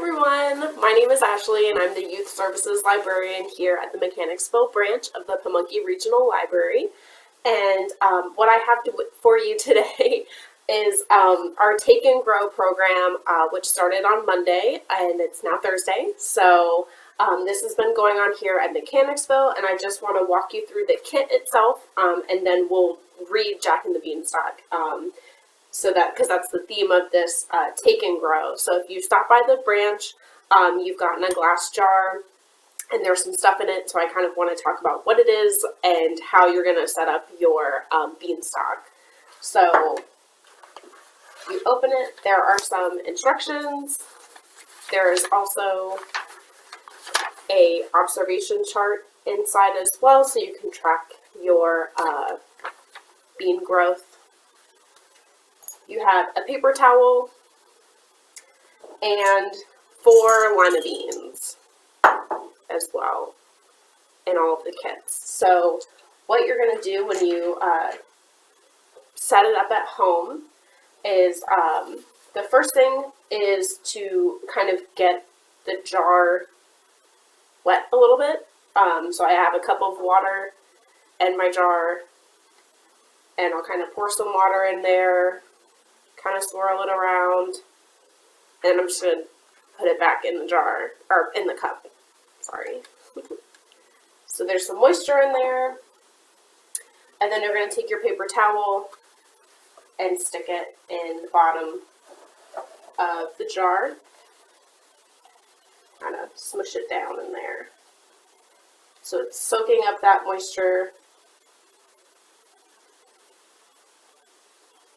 everyone, my name is Ashley and I'm the Youth Services Librarian here at the Mechanicsville branch of the Pamunkey Regional Library. And what I have for you today is our Take and Grow program, which started on Monday and it's now Thursday. So this has been going on here at Mechanicsville, and I just want to walk you through the kit itself, and then we'll read Jack and the Beanstalk. Because that's the theme of this Take and Grow. So if you stop by the branch, you've gotten a glass jar and there's some stuff in it. So I kind of want to talk about what it is and how you're going to set up your beanstalk. So you open it, there are some instructions. There is also a observation chart inside as well, so you can track your bean growth. You have a paper towel and 4 lima beans as well in all of the kits. So what you're going to do when you set it up at home is the first thing is to kind of get the jar wet a little bit. So I have a cup of water in my jar, and I'll kind of pour some water in there, kind of swirl it around, and I'm just going to put it back in the jar, or in the cup, sorry. So there's some moisture in there, and then you're going to take your paper towel and stick it in the bottom of the jar, kind of smush it down in there. So it's soaking up that moisture,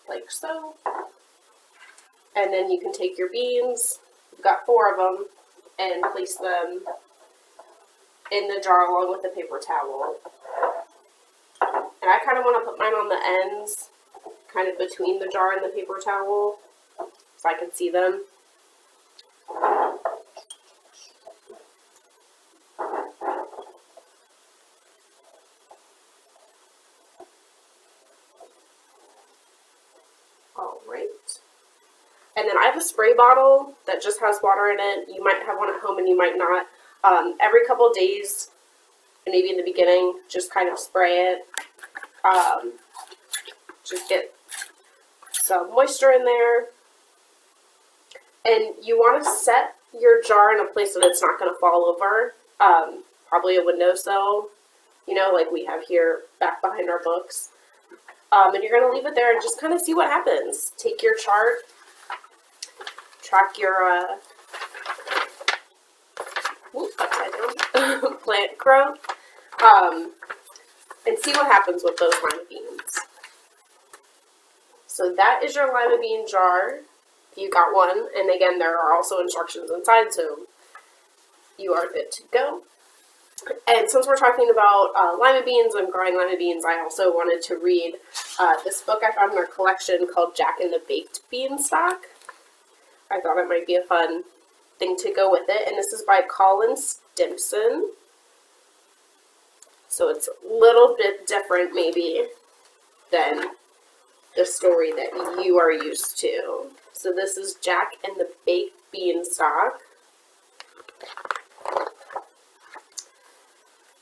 like so. And then you can take your beans, you've got 4 of them, and place them in the jar along with the paper towel. And I kind of want to put mine on the ends, kind of between the jar and the paper towel, so I can see them. And then I have a spray bottle that just has water in it. You might have one at home and you might not. Every couple of days, maybe in the beginning, just kind of spray it. Just get some moisture in there. And you want to set your jar in a place that it's not going to fall over. Probably a windowsill, you know, like we have here back behind our books. And you're going to leave it there and just kind of see what happens. Take your chart. Track your plant growth, and see what happens with those lima beans. So that is your lima bean jar, if you got one, and again there are also instructions inside, so you are good to go. And since we're talking about lima beans and growing lima beans, I also wanted to read this book I found in our collection called Jack and the Baked Beanstalk. I thought it might be a fun thing to go with it. And this is by Colin Stimson. So it's a little bit different maybe than the story that you are used to. So this is Jack and the Baked Beanstalk.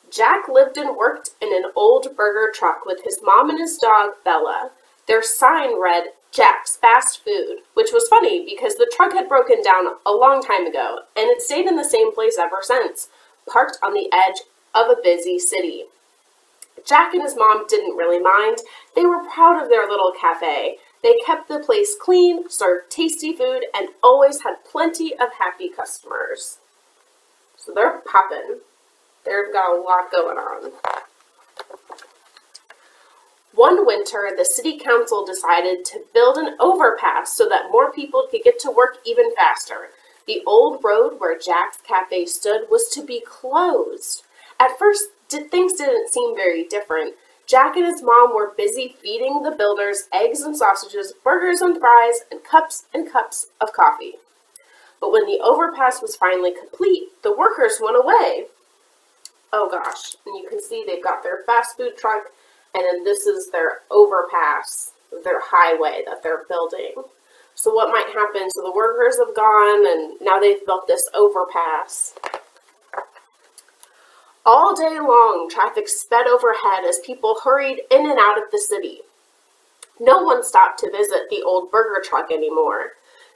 Jack lived and worked in an old burger truck with his mom and his dog, Bella. Their sign read, Jack's Fast Food, which was funny because the truck had broken down a long time ago, and it stayed in the same place ever since, parked on the edge of a busy city. Jack and his mom didn't really mind. They were proud of their little cafe. They kept the place clean, served tasty food, and always had plenty of happy customers. So they're popping. They've got a lot going on. One winter, the city council decided to build an overpass so that more people could get to work even faster. The old road where Jack's Cafe stood was to be closed. At first, things didn't seem very different. Jack and his mom were busy feeding the builders eggs and sausages, burgers and fries, and cups of coffee. But when the overpass was finally complete, the workers went away. Oh gosh, and you can see they've got their fast food truck, and then this is their overpass, their highway that they're building. So what might happen? So the workers have gone, and now they've built this overpass. All day long, traffic sped overhead as people hurried in and out of the city. No one stopped to visit the old burger truck anymore.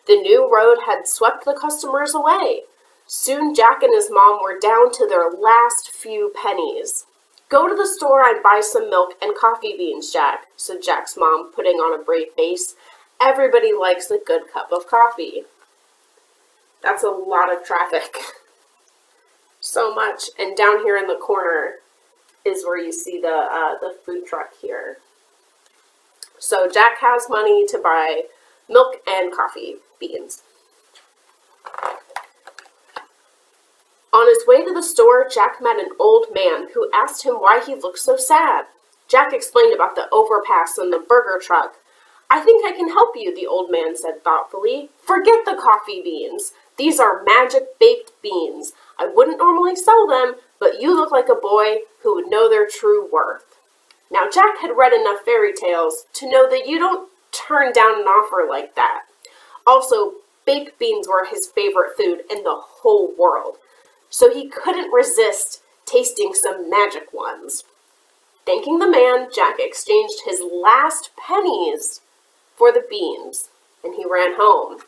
The new road had swept the customers away. Soon Jack and his mom were down to their last few pennies. "Go to the store and buy some milk and coffee beans, Jack," said Jack's mom, putting on a brave face. "Everybody likes a good cup of coffee." That's a lot of traffic. So much. And down here in the corner is where you see the food truck here. So Jack has money to buy milk and coffee beans. On his way to the store, Jack met an old man who asked him why he looked so sad. Jack explained about the overpass and the burger truck. "I think I can help you," the old man said thoughtfully. "Forget the coffee beans. These are magic baked beans. I wouldn't normally sell them, but you look like a boy who would know their true worth." Now, Jack had read enough fairy tales to know that you don't turn down an offer like that. Also, baked beans were his favorite food in the whole world, so he couldn't resist tasting some magic ones. Thanking the man, Jack exchanged his last pennies for the beans, and he ran home.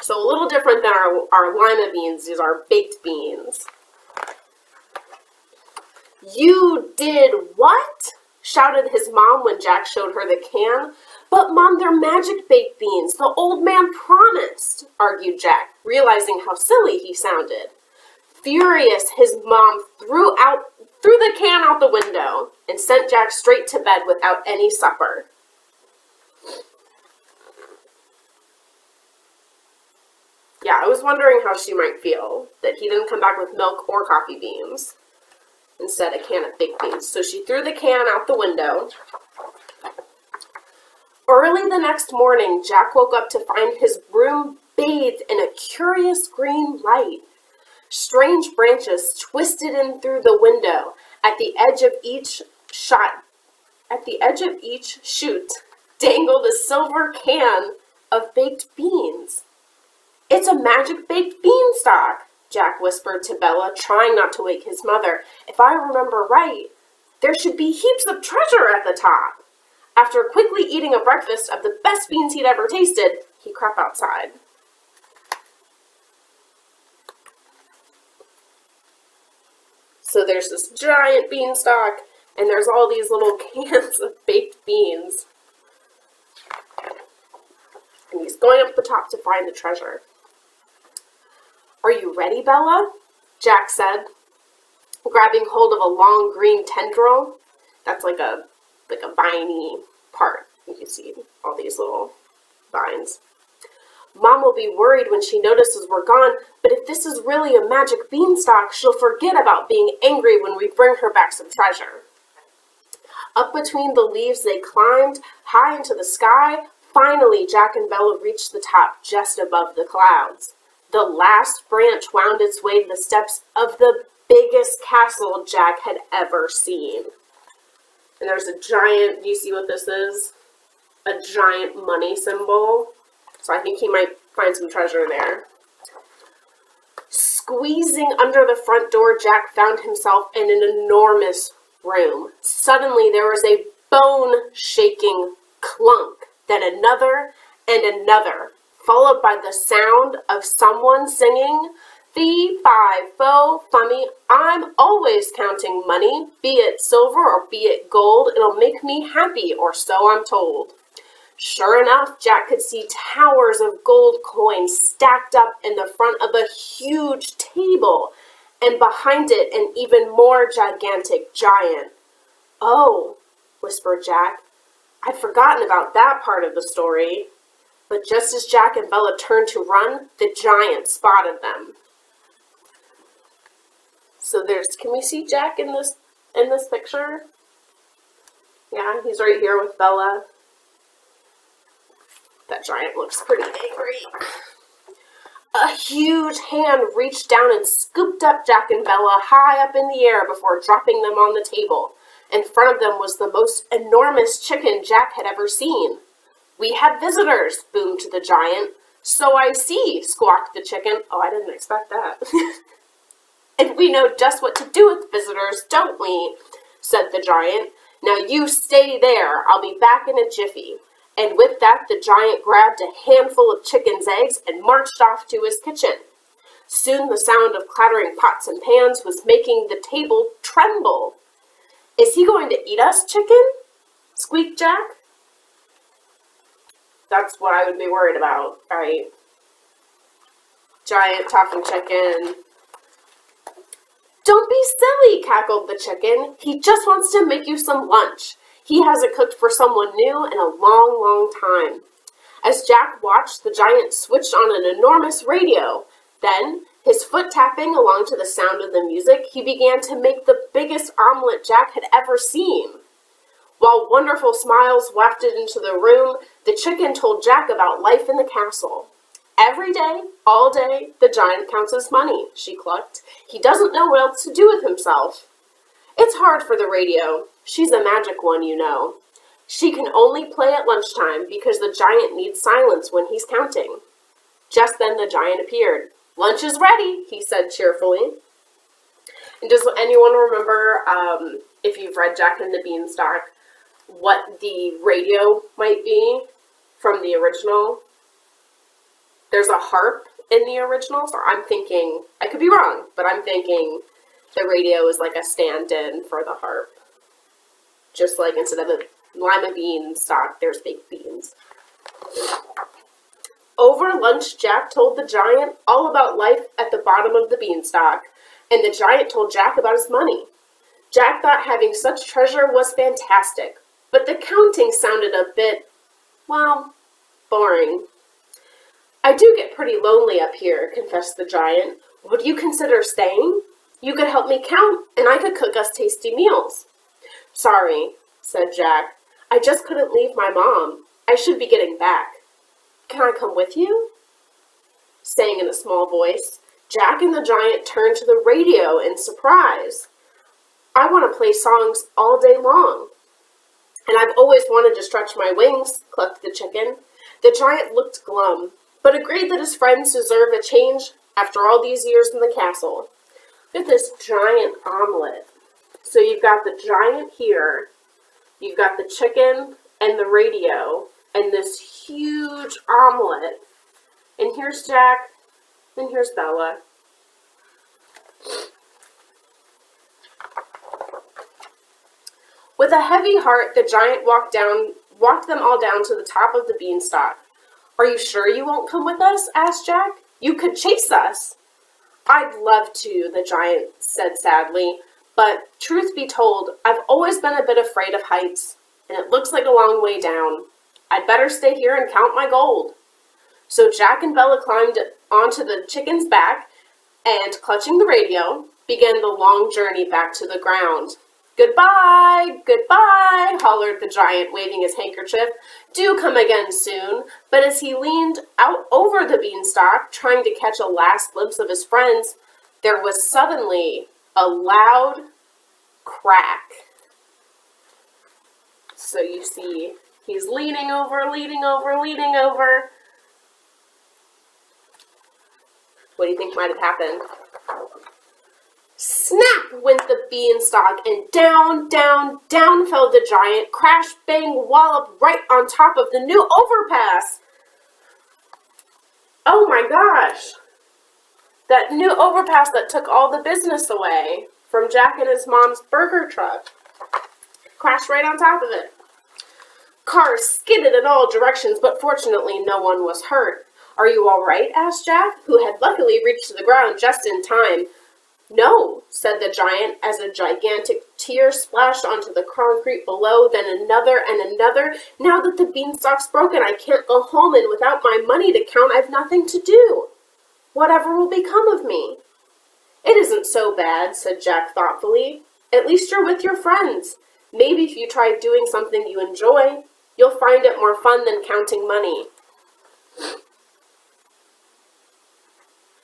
So a little different than our lima beans, these are baked beans. "You did what?" shouted his mom when Jack showed her the can. "But Mom, they're magic baked beans. The old man promised," argued Jack, realizing how silly he sounded. Furious, his mom threw the can out the window and sent Jack straight to bed without any supper. Yeah, I was wondering how she might feel that he didn't come back with milk or coffee beans. Instead, a can of baked beans. So she threw the can out the window. Early the next morning, Jack woke up to find his room bathed in a curious green light. Strange branches twisted in through the window. At the edge of each shoot, dangled a silver can of baked beans. "It's a magic baked beanstalk," Jack whispered to Bella, trying not to wake his mother. "If I remember right, there should be heaps of treasure at the top." After quickly eating a breakfast of the best beans he'd ever tasted, he crept outside. So there's this giant beanstalk, and there's all these little cans of baked beans. And he's going up the top to find the treasure. "Are you ready, Bella?" Jack said, grabbing hold of a long green tendril. That's like a viney part. You can see all these little vines. "Mom will be worried when she notices we're gone, but if this is really a magic beanstalk, she'll forget about being angry when we bring her back some treasure." Up between the leaves they climbed, high into the sky. Finally, Jack and Bella reached the top just above the clouds. The last branch wound its way to the steps of the biggest castle Jack had ever seen. And there's a giant, do you see what this is? A giant money symbol. So I think he might find some treasure there. Squeezing under the front door, Jack found himself in an enormous room. Suddenly there was a bone-shaking clunk, then another and another, followed by the sound of someone singing, "Fee, fi, fo, fummy, I'm always counting money, be it silver or be it gold, it'll make me happy, or so I'm told." Sure enough, Jack could see towers of gold coins stacked up in the front of a huge table, and behind it an even more gigantic giant. "Oh," whispered Jack, "I'd forgotten about that part of the story." But just as Jack and Bella turned to run, the giant spotted them. So can we see Jack in this picture? Yeah, he's right here with Bella. That giant looks pretty angry. A huge hand reached down and scooped up Jack and Bella high up in the air before dropping them on the table. In front of them was the most enormous chicken Jack had ever seen. "We have visitors," boomed the giant. "So I see," squawked the chicken. Oh, I didn't expect that. "And we know just what to do with visitors, don't we?" said the giant. "Now you stay there. I'll be back in a jiffy." And with that, the giant grabbed a handful of chicken's eggs and marched off to his kitchen. Soon the sound of clattering pots and pans was making the table tremble. "Is he going to eat us, chicken?" squeaked Jack. That's what I would be worried about, right? Giant talking chicken. "Don't be silly," cackled the chicken. "He just wants to make you some lunch. He hasn't cooked for someone new in a long, long time." As Jack watched, the giant switched on an enormous radio. Then, his foot tapping along to the sound of the music, he began to make the biggest omelet Jack had ever seen. While wonderful smiles wafted into the room, the chicken told Jack about life in the castle. "Every day, all day, the giant counts his money," she clucked. "He doesn't know what else to do with himself. It's hard for the radio. She's a magic one, you know. She can only play at lunchtime because the giant needs silence when he's counting." Just then the giant appeared. "Lunch is ready," he said cheerfully. And does anyone remember, if you've read Jack and the Beanstalk, what the radio might be from the original? There's a harp in the original, so I'm thinking, I could be wrong, but I'm thinking the radio is like a stand-in for the harp. Just like instead of a lima bean stalk, there's baked beans. Over lunch, Jack told the giant all about life at the bottom of the beanstalk, and the giant told Jack about his money. Jack thought having such treasure was fantastic, but the counting sounded a bit, well, boring. "I do get pretty lonely up here," confessed the giant. "Would you consider staying? You could help me count, and I could cook us tasty meals." "Sorry," said Jack. "I just couldn't leave my mom. I should be getting back." "Can I come with you?" saying in a small voice. Jack and the giant turned to the radio in surprise. "I want to play songs all day long." "And I've always wanted to stretch my wings," clucked the chicken. The giant looked glum, but agreed that his friends deserve a change after all these years in the castle. Look at this giant omelet. So you've got the giant here, you've got the chicken and the radio, and this huge omelet. And here's Jack, and here's Bella. With a heavy heart, the giant walked them all down to the top of the beanstalk. "Are you sure you won't come with us?" asked Jack. "You could chase us." "I'd love to," the giant said sadly, "but truth be told, I've always been a bit afraid of heights, and it looks like a long way down. I'd better stay here and count my gold." So Jack and Bella climbed onto the chicken's back and, clutching the radio, began the long journey back to the ground. "Goodbye, goodbye," hollered the giant, waving his handkerchief. "Do come again soon." But as he leaned out over the beanstalk, trying to catch a last glimpse of his friends, there was suddenly a loud crack. So you see, he's leaning over, leaning over, leaning over. What do you think might have happened? Snap went the beanstalk, and down, down, down fell the giant, crash, bang, wallop, right on top of the new overpass. Oh my gosh. That new overpass that took all the business away from Jack and his mom's burger truck. Crashed right on top of it. Cars skidded in all directions, but fortunately no one was hurt. "Are you all right?" asked Jack, who had luckily reached the ground just in time. "No," said the giant, as a gigantic tear splashed onto the concrete below, then another and another. "Now that the beanstalk's broken, I can't go home, and without my money to count, I've nothing to do. Whatever will become of me?" "It isn't so bad," said Jack thoughtfully. "At least you're with your friends. Maybe if you try doing something you enjoy, you'll find it more fun than counting money."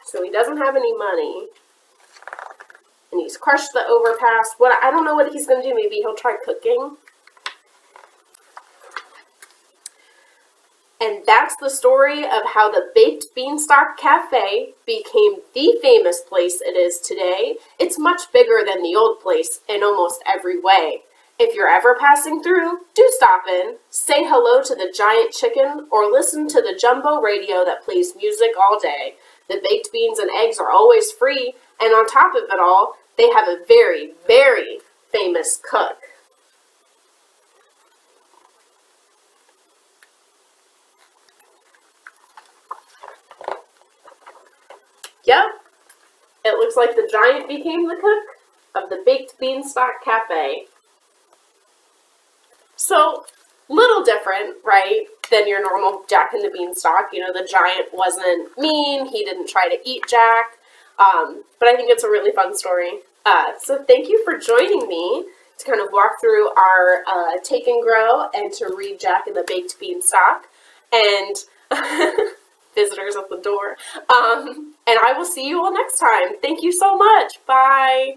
So he doesn't have any money. and he's crushed the overpass. I don't know what he's going to do. Maybe he'll try cooking. And that's the story of how the Baked Beanstalk Cafe became the famous place it is today. It's much bigger than the old place in almost every way. If you're ever passing through, do stop in, say hello to the giant chicken, or listen to the jumbo radio that plays music all day. The baked beans and eggs are always free, and on top of it all, they have a very, very famous cook. Yep, it looks like the giant became the cook of the Baked Beanstalk Cafe. So, little different, right, than your normal Jack and the Beanstalk. You know, the giant wasn't mean, he didn't try to eat Jack, but I think it's a really fun story. So thank you for joining me to kind of walk through our Take and Grow and to read Jack and the Baked Beanstalk, and visitors at the door. And I will see you all next time. Thank you so much. Bye.